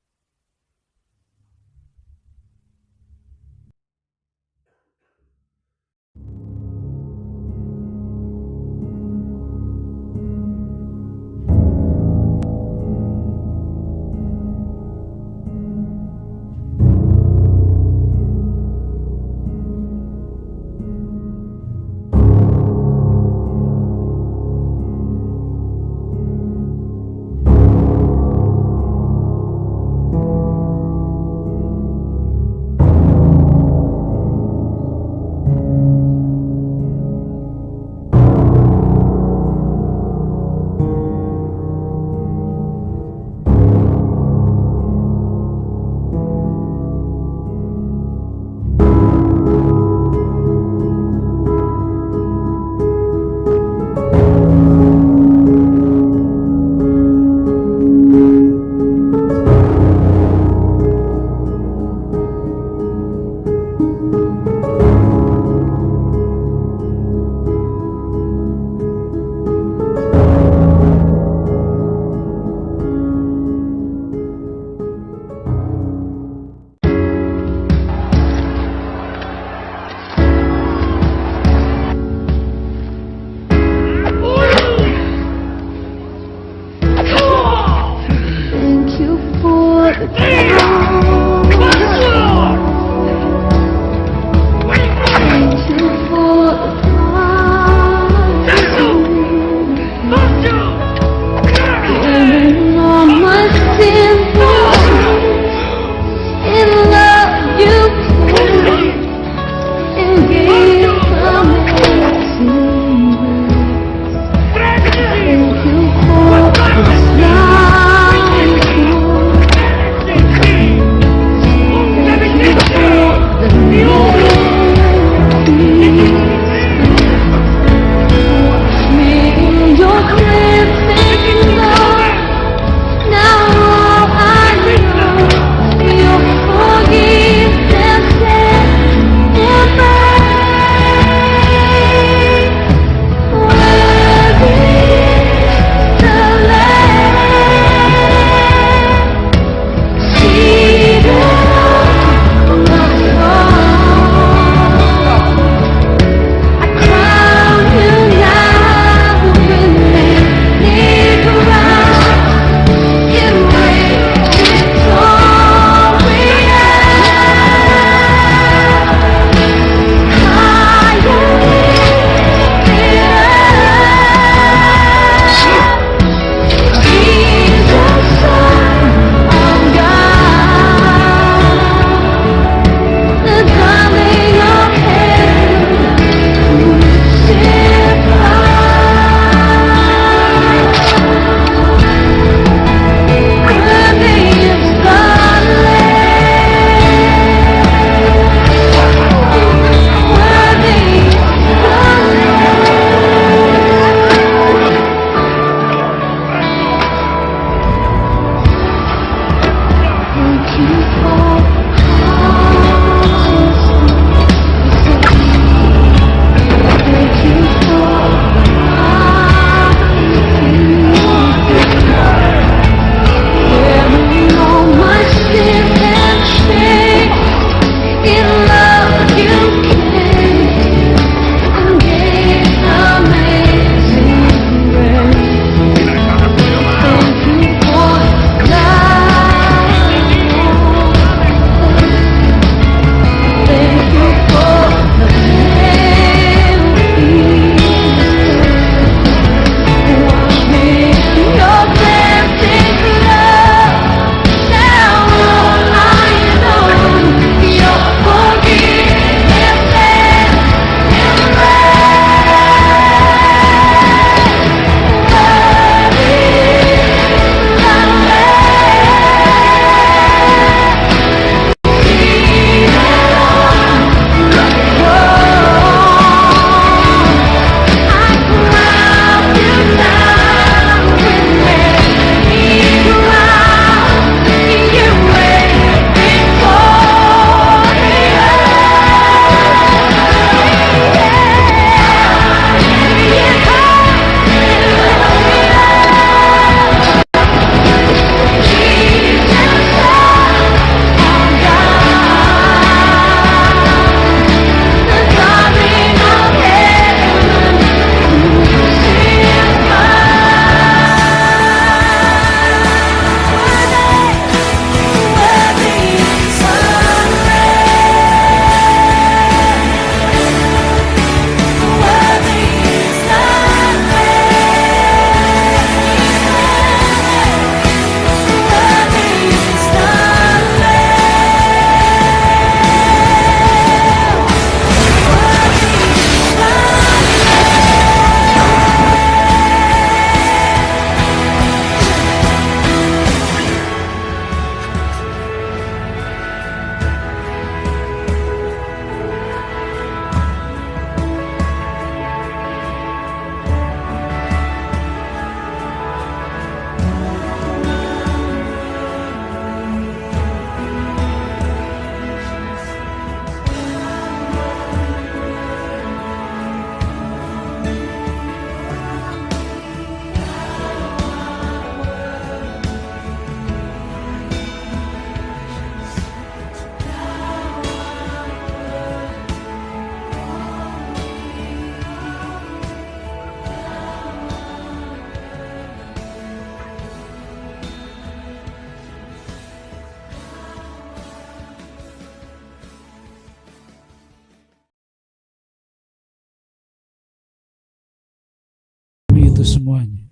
itu semuanya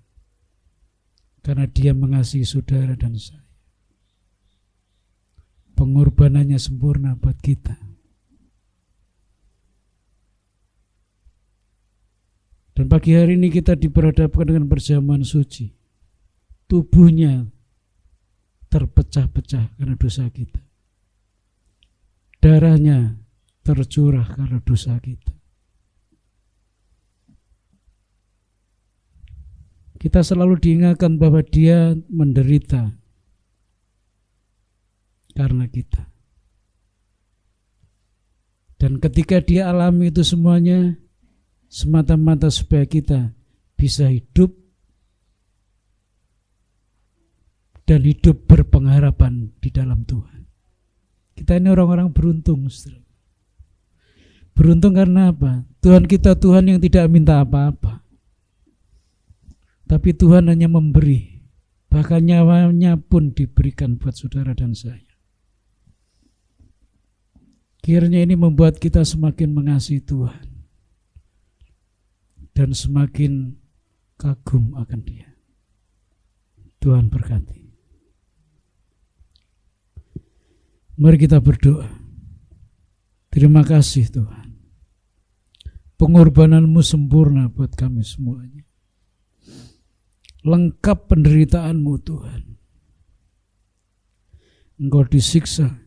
karena Dia mengasihi saudara dan saya. Pengorbanannya sempurna buat kita. Dan pagi hari ini kita diperhadapkan dengan perjamuan suci. Tubuhnya terpecah-pecah karena dosa kita. Darahnya tercurah karena dosa kita. Kita selalu diingatkan bahwa Dia menderita karena kita. Dan ketika Dia alami itu semuanya, semata-mata supaya kita bisa hidup dan hidup berpengharapan di dalam Tuhan. Kita ini orang-orang beruntung, saudara. Beruntung karena apa? Tuhan kita Tuhan yang tidak minta apa-apa. Tapi Tuhan hanya memberi. Bahkan nyawanya pun diberikan buat saudara dan saya. Kiranya ini membuat kita semakin mengasihi Tuhan. Dan semakin kagum akan Dia. Tuhan berkati. Mari kita berdoa. Terima kasih Tuhan. Pengorbanan-Mu sempurna buat kami semuanya. Lengkap penderitaanmu Tuhan. Engkau disiksa,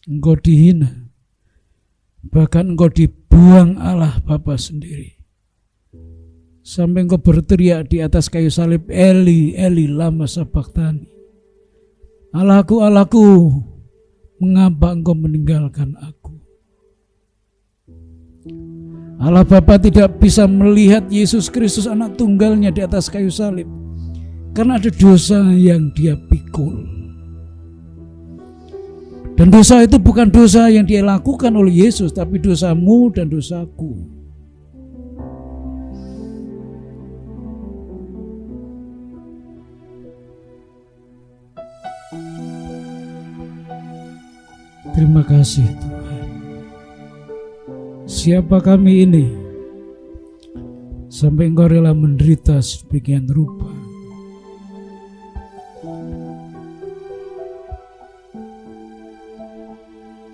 Engkau dihina, bahkan Engkau dibuang Allah Bapa sendiri. Sampai Engkau berteriak di atas kayu salib, Eli, Eli, lama sabachthani. Allahku, Allahku, mengapa Engkau meninggalkan aku? Allah Bapa tidak bisa melihat Yesus Kristus anak tunggalnya di atas kayu salib karena ada dosa yang Dia pikul. Dan dosa itu bukan dosa yang Dia lakukan oleh Yesus, tapi dosamu dan dosaku. Terima kasih Tuhan. Siapa kami ini sampai Engkau rela menderita sedemikian rupa?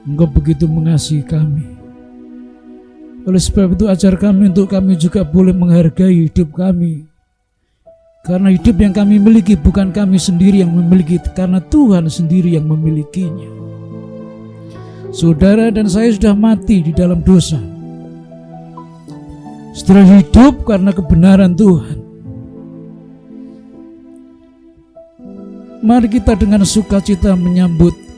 Engkau begitu mengasihi kami. Oleh sebab itu ajar kami untuk kami juga boleh menghargai hidup kami. Karena hidup yang kami miliki bukan kami sendiri yang memiliki, karena Tuhan sendiri yang memilikinya. Saudara dan saya sudah mati di dalam dosa. Setelah hidup karena kebenaran Tuhan. Mari kita dengan sukacita menyambut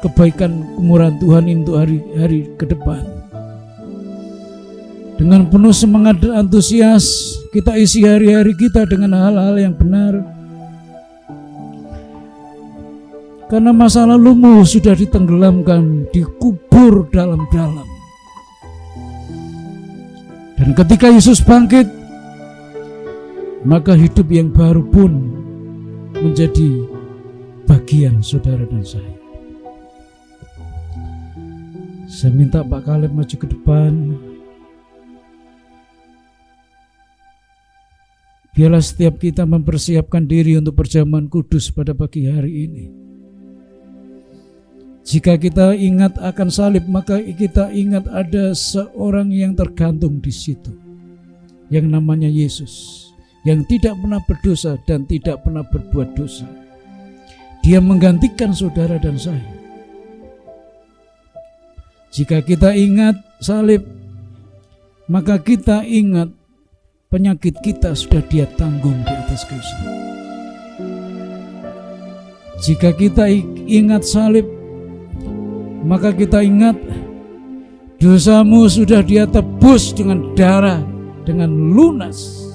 kebaikan kemurahan Tuhan untuk hari-hari ke depan. Dengan penuh semangat dan antusias, kita isi hari-hari kita dengan hal-hal yang benar. Karena masa lalumu sudah ditenggelamkan, dikubur dalam-dalam. Dan ketika Yesus bangkit, maka hidup yang baru pun menjadi bagian saudara dan saya. Saya minta Pak Kaleb maju ke depan. Biarlah setiap kita mempersiapkan diri untuk perjamuan kudus pada pagi hari ini. Jika kita ingat akan salib, maka kita ingat ada seorang yang tergantung di situ, yang namanya Yesus, yang tidak pernah berdosa dan tidak pernah berbuat dosa. Dia menggantikan saudara dan saya. Jika kita ingat salib, maka kita ingat penyakit kita sudah Dia tanggung di atas kayu salib. Jika kita ingat salib, maka kita ingat dosamu sudah Dia tebus dengan darah, dengan lunas.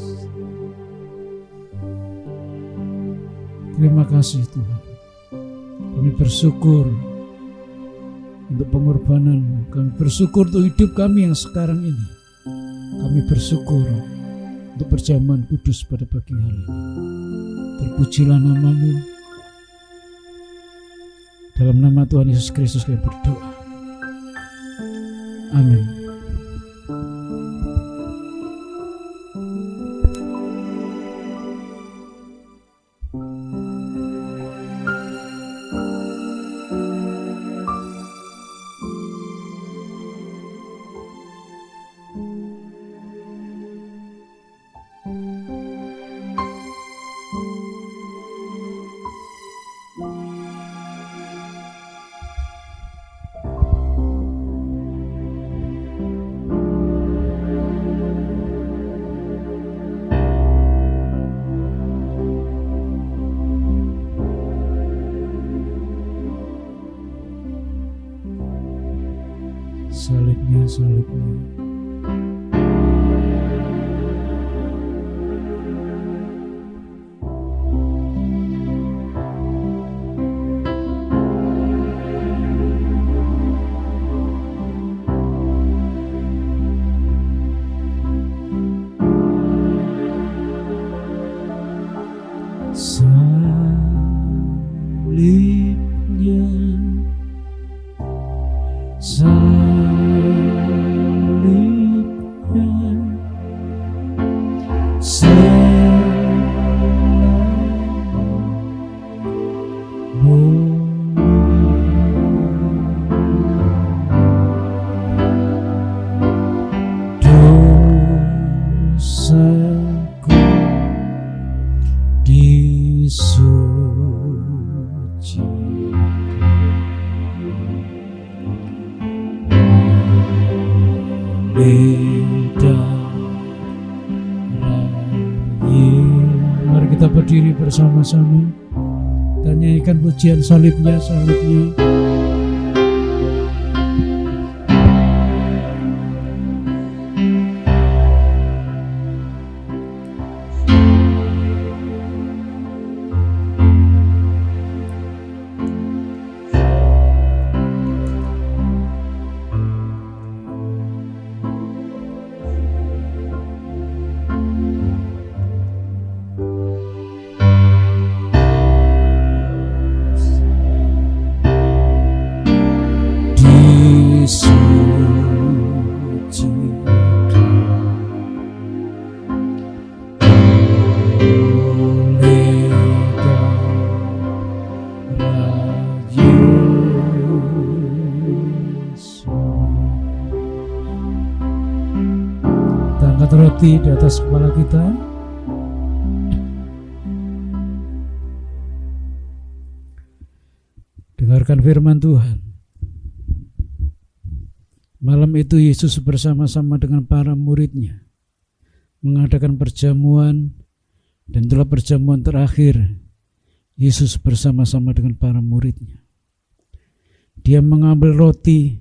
Terima kasih Tuhan. Kami bersyukur untuk pengorbanan-Mu. Kami bersyukur untuk hidup kami yang sekarang ini. Kami bersyukur untuk perjamuan kudus pada pagi hari ini. Terpujilah nama-Mu. Dalam nama Tuhan Yesus Kristus kami berdoa. Amin. salibnya, salibnya. Salibnya, dosaku Mari kita berdiri bersama-sama dan nyanyikan pujian salibnya, salibnya. Roti di atas kepala kita. Dengarkan firman Tuhan. Malam itu Yesus bersama-sama dengan para muridnya mengadakan perjamuan, dan itulah perjamuan terakhir Yesus bersama-sama dengan para muridnya. Dia mengambil roti,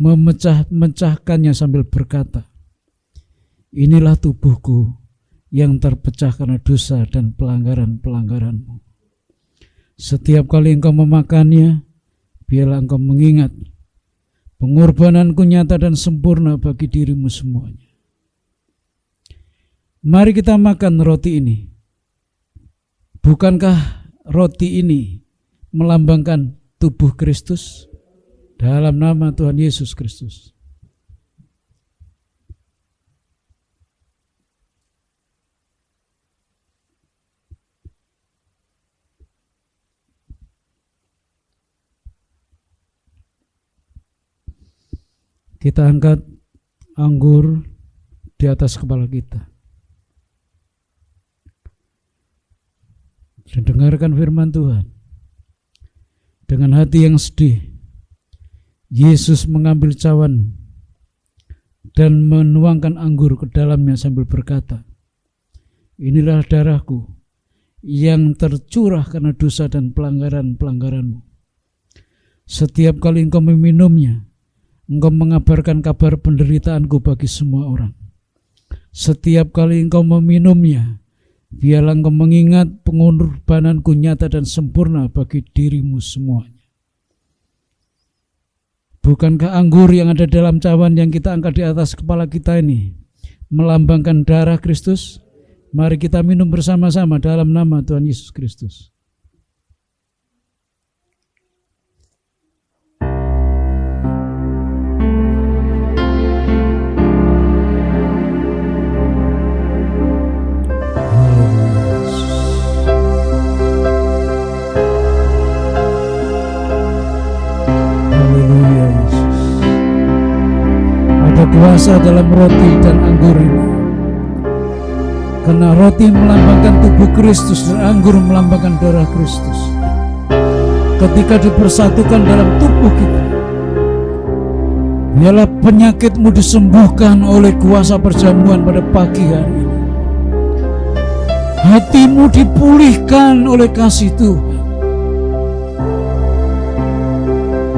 memecahkannya sambil berkata, "Inilah tubuhku yang terpecah karena dosa dan pelanggaran-pelanggaranmu. Setiap kali engkau memakannya, biarlah engkau mengingat pengorbananku nyata dan sempurna bagi dirimu semuanya." Mari kita makan roti ini. Bukankah roti ini melambangkan tubuh Kristus? Dalam nama Tuhan Yesus Kristus. Kita angkat anggur di atas kepala kita. Dan dengarkan firman Tuhan. Dengan hati yang sedih, Yesus mengambil cawan dan menuangkan anggur ke dalamnya sambil berkata, "Inilah darahku yang tercurah karena dosa dan pelanggaran-pelanggaranmu. Setiap kali engkau meminumnya, engkau mengabarkan kabar penderitaanku bagi semua orang. Setiap kali engkau meminumnya, biarlah engkau mengingat pengorbananku nyata dan sempurna bagi dirimu semuanya." Bukankah anggur yang ada dalam cawan yang kita angkat di atas kepala kita ini melambangkan darah Kristus? Mari kita minum bersama-sama dalam nama Tuhan Yesus Kristus. Kuasa dalam roti dan anggur ini, karena roti melambangkan tubuh Kristus dan anggur melambangkan darah Kristus. Ketika dipersatukan dalam tubuh kita, biarlah penyakitmu disembuhkan oleh kuasa perjamuan pada pagi hari ini. Hatimu dipulihkan oleh kasih Tuhan.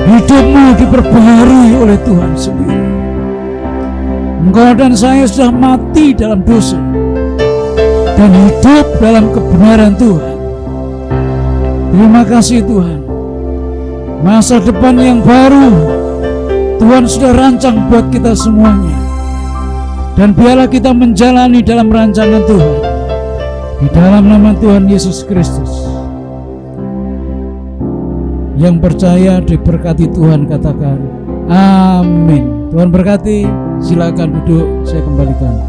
hidupmu diperbaharui oleh Tuhan sendiri. Engkau dan saya sudah mati dalam dosa dan hidup dalam kebenaran Tuhan. Terima kasih Tuhan. Masa depan yang baru Tuhan sudah rancang buat kita semuanya. Dan biarlah kita menjalani dalam rancangan Tuhan. Di dalam nama Tuhan Yesus Kristus. Yang percaya diberkati Tuhan katakan amin. Tuhan berkati. Silakan duduk, saya kembalikan.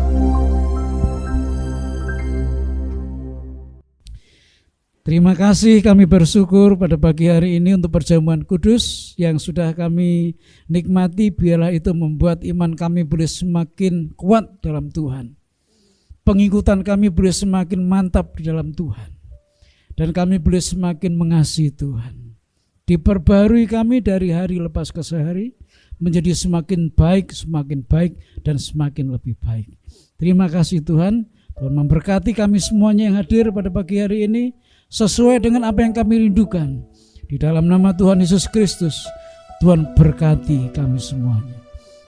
Terima kasih, kami bersyukur pada pagi hari ini untuk perjamuan kudus yang sudah kami nikmati. Biarlah itu membuat iman kami boleh semakin kuat dalam Tuhan. Pengikutan kami boleh semakin mantap di dalam Tuhan. Dan kami boleh semakin mengasihi Tuhan. Diperbarui kami dari hari lepas ke hari menjadi semakin baik, dan semakin lebih baik. Terima kasih Tuhan. Tuhan memberkati kami semuanya yang hadir pada pagi hari ini sesuai dengan apa yang kami rindukan. Di dalam nama Tuhan Yesus Kristus, Tuhan berkati kami semuanya.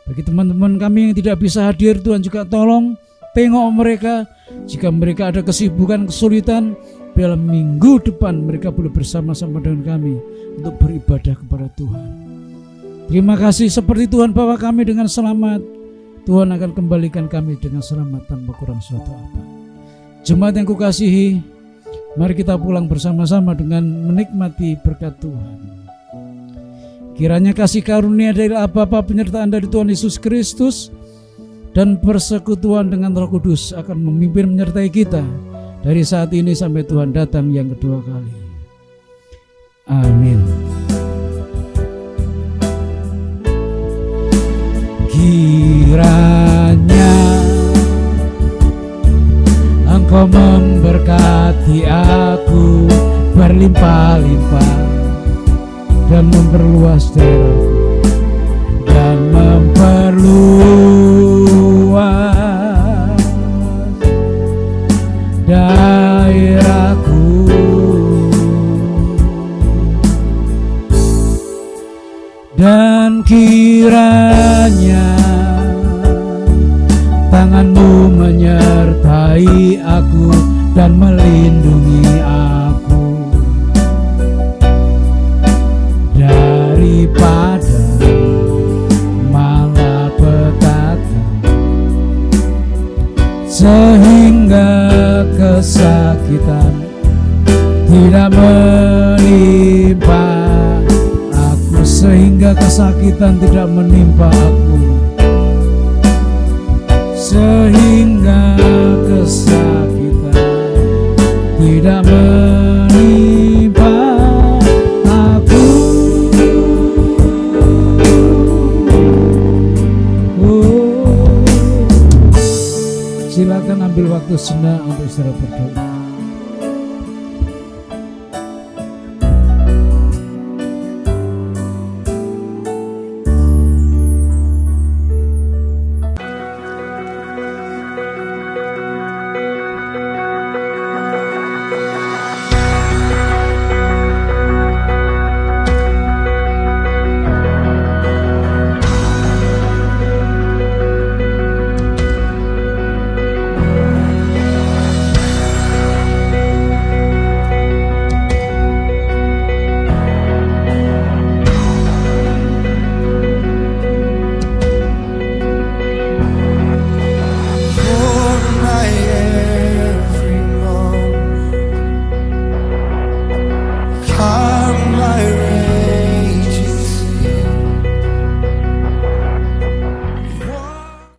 Bagi teman-teman kami yang tidak bisa hadir, Tuhan juga tolong tengok mereka. Jika mereka ada kesibukan, kesulitan, biarlah minggu depan mereka boleh bersama-sama dengan kami untuk beribadah kepada Tuhan. Terima kasih, seperti Tuhan bawa kami dengan selamat, Tuhan akan kembalikan kami dengan selamat tanpa kurang suatu apa. Jemaat yang kukasihi, mari kita pulang bersama-sama dengan menikmati berkat Tuhan. Kiranya kasih karunia dari Bapa, penyertaan dari Tuhan Yesus Kristus, dan persekutuan dengan Roh Kudus akan memimpin menyertai kita dari saat ini sampai Tuhan datang yang kedua kali. Amin. Kiranya Engkau memberkati aku berlimpah-limpah dan memperluas daerahku dan memperluas daerahku. Dan kiranya tangan-Mu menyertai aku dan melindungi aku daripada malapetaka, sehingga kesakitan tidak menimpa aku, sehingga kesakitan tidak menimpa aku, sehingga kesakitan tidak menimpa